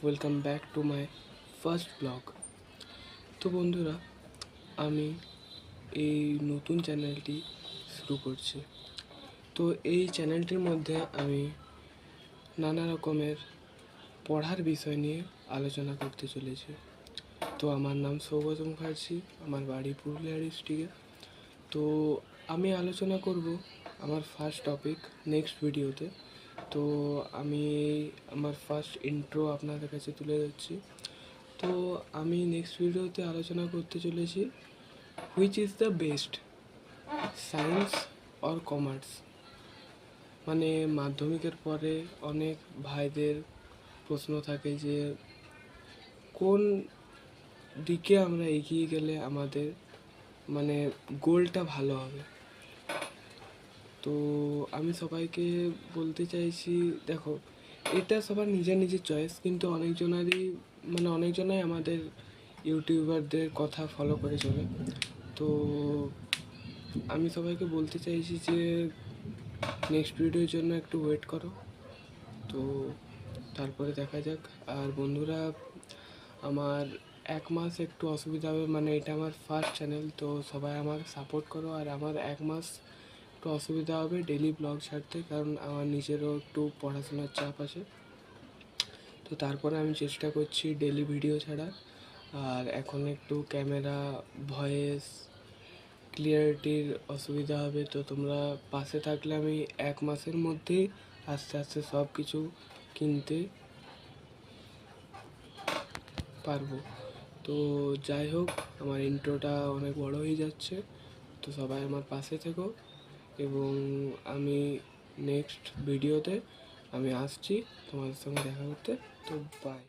Welcome back to my first blog. তো বন্ধুরা, আমি এই নতুন চ্যানেলটি শুরু করছি। তো এই চ্যানেলটির মধ্যে আমি নানা রকমের পড়ার বিষয় নিয়ে আলোচনা করতে চলেছি। তো আমার নাম সৌগত মুখার্জি, আমার বাড়ি পুরুলিয়া ডিস্ট্রিক্টে। তো আমি আলোচনা করব আমার ফার্স্ট টপিক নেক্সট ভিডিওতে। তো আমি আমার ফার্স্ট ইন্ট্রো আপনাদের কাছে তুলে ধরছি। তো আমি নেক্সট ভিডিওতে আলোচনা করতে চলেছি which is the best, science or commerce. মানে মাধ্যমিকের পরে অনেক ভাইদের প্রশ্ন থাকে যে কোন দিকে আমরা এগিয়ে গেলে আমাদের মানে গোলটা ভালো হবে। তো আমি সবাইকে বলতে চাইছি, দেখো, এটা সবার নিজের নিজের চয়েস, কিন্তু অনেকজনাই আমাদের ইউটিউবারদের কথা ফলো করে চলে। তো আমি সবাইকে বলতে চাইছি যে নেক্সট ভিডিওর জন্য একটু ওয়েট করো, তো তারপরে দেখা যাক। আর বন্ধুরা, আমার 1 মাস একটু অসুবিধা হবে, মানে এটা আমার ফার্স্ট চ্যানেল, তো সবাই আমার সাপোর্ট করো। আর আমার 1 মাস একটু অসুবিধা হবে ডেলি ব্লগ ছাড়তে, কারণ আমার নিজেরও একটু পড়াশোনার চাপ আছে। তো তারপরে আমি চেষ্টা করছি ডেলি ভিডিও ছাড়ার। আর এখন একটু ক্যামেরা, ভয়েস, ক্লিয়ারিটির অসুবিধা হবে, তো তোমরা পাশে থাকলে আমি 1 মাসের মধ্যেই আস্তে আস্তে সব কিছু কিনতে পারবো। তো যাই হোক, আমার ইন্ট্রোটা অনেক বড় হয়ে যাচ্ছে, তো সবাই আমার পাশে থেকো। এবং আমি নেক্সট ভিডিওতে আমি আসছি তোমাদের সঙ্গে দেখা করতে। তো বাই।